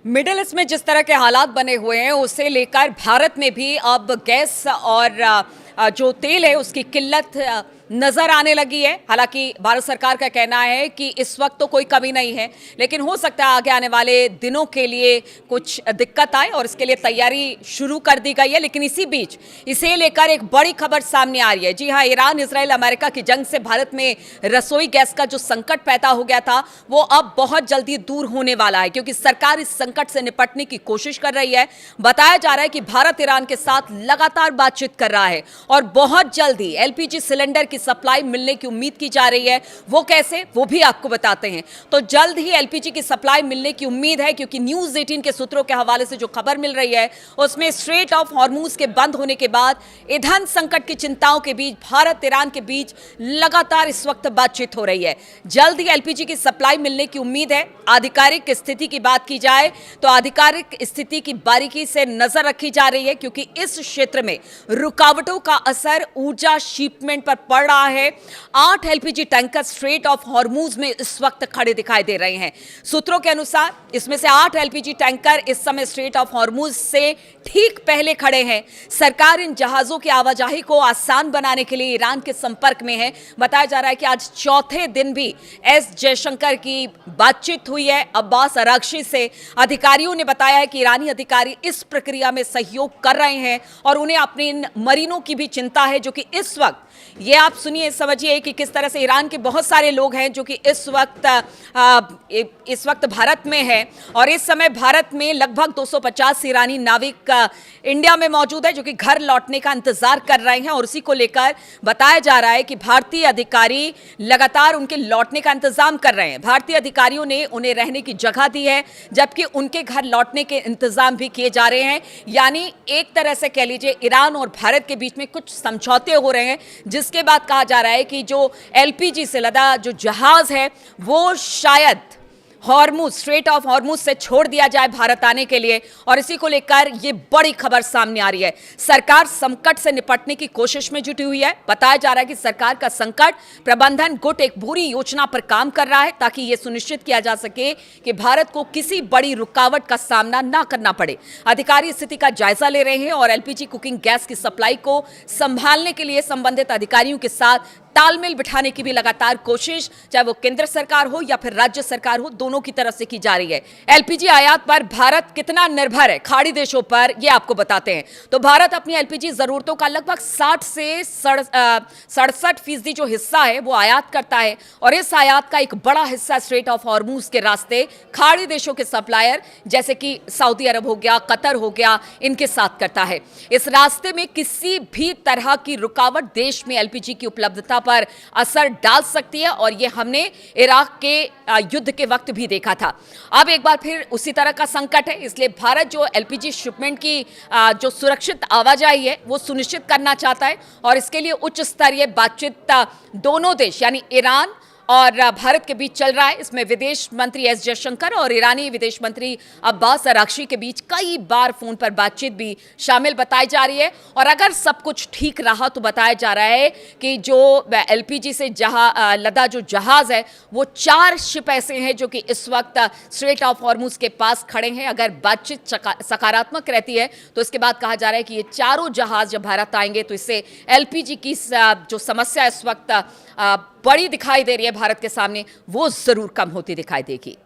Middle east में जिस तरह के हालात बने हुए हैं उसे लेकर भारत में भी अब गैस और जो तेल है उसकी किल्लत नजर आने लगी है। हालांकि भारत सरकार का कहना है कि इस वक्त तो कोई कमी नहीं है, लेकिन हो सकता है आगे आने वाले दिनों के लिए कुछ दिक्कत आए और इसके लिए तैयारी शुरू कर दी गई है। लेकिन इसी बीच इसे लेकर एक बड़ी खबर सामने आ रही है। जी हां, ईरान इजराइल अमेरिका की जंग से भारत में रसोई गैस का जो संकट पैदा हो गया था वो अब बहुत जल्दी दूर होने वाला है, क्योंकि सरकार इस संकट से निपटने की कोशिश कर रही है। बताया जा रहा है कि भारत ईरान के साथ लगातार बातचीत कर रहा है और बहुत जल्दी एलपीजी सिलेंडर की सप्लाई मिलने की उम्मीद की जा रही है। वो कैसे, वो भी आपको बताते हैं। तो जल्द ही एलपीजी की सप्लाई मिलने की उम्मीद है, क्योंकि न्यूज़ 18 के सूत्रों के हवाले से जो खबर मिल रही है उसमें स्ट्रेट ऑफ हॉर्मूज के बंद होने के बाद ईंधन संकट की चिंताओं के बीच भारत ईरान के बीच लगातार इस वक्त बातचीत हो रही है। जल्द ही एलपीजी की सप्लाई मिलने की उम्मीद है। आधिकारिक स्थिति की बात की जाए तो आधिकारिक स्थिति की बारीकी से नजर रखी जा रही है, क्योंकि इस क्षेत्र में रुकावटों का असर ऊर्जा शिपमेंट पर पड़ रहा है। 8 LPG tanker straight of Hormuz में इस वक्त खड़े दिखाई दे रहे हैं। सूत्रों के अनुसार इसमें से 8 एलपीजी टैंकर इस समय स्ट्रेट ऑफ हॉर्मूज से ठीक पहले खड़े हैं। सरकार इन जहाजों की आवाजाही को आसान बनाने के लिए ईरान के संपर्क में है। बताया जा रहा है कि आज चौथे दिन भी एस जयशंकर की बातचीत हुई है अब्बास अरागची से। अधिकारियों ने बताया है कि ईरानी अधिकारी इस प्रक्रिया में सहयोग कर रहे हैं और उन्हें अपने इन मरीनों की भी चिंता है, जो कि इस वक्त, ये आप सुनिए, समझिए कि किस तरह से ईरान के बहुत सारे लोग हैं जो कि इस वक्त भारत में है और इस समय भारत में लगभग 250 ईरानी नाविक इंडिया में मौजूद है, जो कि घर लौटने का इंतजार कर रहे हैं। और उसी को लेकर बताया जा रहा है कि भारतीय अधिकारी लगातार उनके लौटने का इंतजाम कर रहे हैं। भारतीय अधिकारियों ने उन्हें रहने की जगह दी है, जबकि उनके घर लौटने के इंतजाम भी किए जा रहे हैं। यानी एक तरह से कह लीजिए ईरान और भारत के बीच में कुछ समझौते हो रहे हैं, जिसके बाद कहा जा रहा है कि जो एलपीजी से लदा जो जहाज है वो शायद हॉर्मूज, स्ट्रेट ऑफ हॉर्मूज से छोड़ दिया जाए भारत आने के लिए। और इसी को लेकर ये बड़ी खबर सामने आ रही है। सरकार संकट से निपटने की कोशिश में जुटी हुई है। बताया जा रहा है कि सरकार का संकट प्रबंधन गुट एक बुरी योजना पर काम कर रहा है, ताकि यह सुनिश्चित किया जा सके कि भारत को किसी बड़ी रुकावट का सामना ना करना पड़े। अधिकारी स्थिति का जायजा ले रहे हैं और एलपीजी कुकिंग गैस की सप्लाई को संभालने के लिए संबंधित अधिकारियों के साथ तालमेल बिठाने की भी लगातार कोशिश, चाहे वो केंद्र सरकार हो या फिर राज्य सरकार हो, दोनों की तरफ से की जा रही है। एलपीजी आयात पर भारत कितना निर्भर है खाड़ी देशों पर, ये आपको बताते हैं। तो भारत अपनी एलपीजी जरूरतों का लगभग 60 से 67% जो हिस्सा है वो आयात करता है और इस आयात का एक बड़ा हिस्सा स्ट्रेट ऑफ हॉर्मूज के रास्ते खाड़ी देशों के सप्लायर जैसे कि सऊदी अरब हो गया, कतर हो गया, इनके साथ करता है। इस रास्ते में किसी भी तरह की रुकावट देश में एलपीजी की उपलब्धता पर असर डाल सकती है और यह हमने इराक के युद्ध के वक्त भी देखा था। अब एक बार फिर उसी तरह का संकट है, इसलिए भारत जो एलपीजी शिपमेंट की जो सुरक्षित आवाजाही है वो सुनिश्चित करना चाहता है और इसके लिए उच्च स्तरीय बातचीत दोनों देश यानी ईरान और भारत के बीच चल रहा है। इसमें विदेश मंत्री एस जयशंकर और ईरानी विदेश मंत्री अब्बास अरागची के बीच कई बार फोन पर बातचीत भी शामिल बताई जा रही है। और अगर सब कुछ ठीक रहा तो बताया जा रहा है कि जो एलपीजी से लदा जो जहाज है वो 4 शिप ऐसे हैं जो कि इस वक्त स्ट्रेट ऑफ हॉर्मूज के पास खड़े हैं। अगर बातचीत सकारात्मक रहती है तो इसके बाद कहा जा रहा है कि ये चारों जहाज जब भारत आएंगे तो इससे एलपीजी की जो समस्या इस वक्त बड़ी दिखाई दे रही है भारत के सामने, वो जरूर कम होती दिखाई देगी।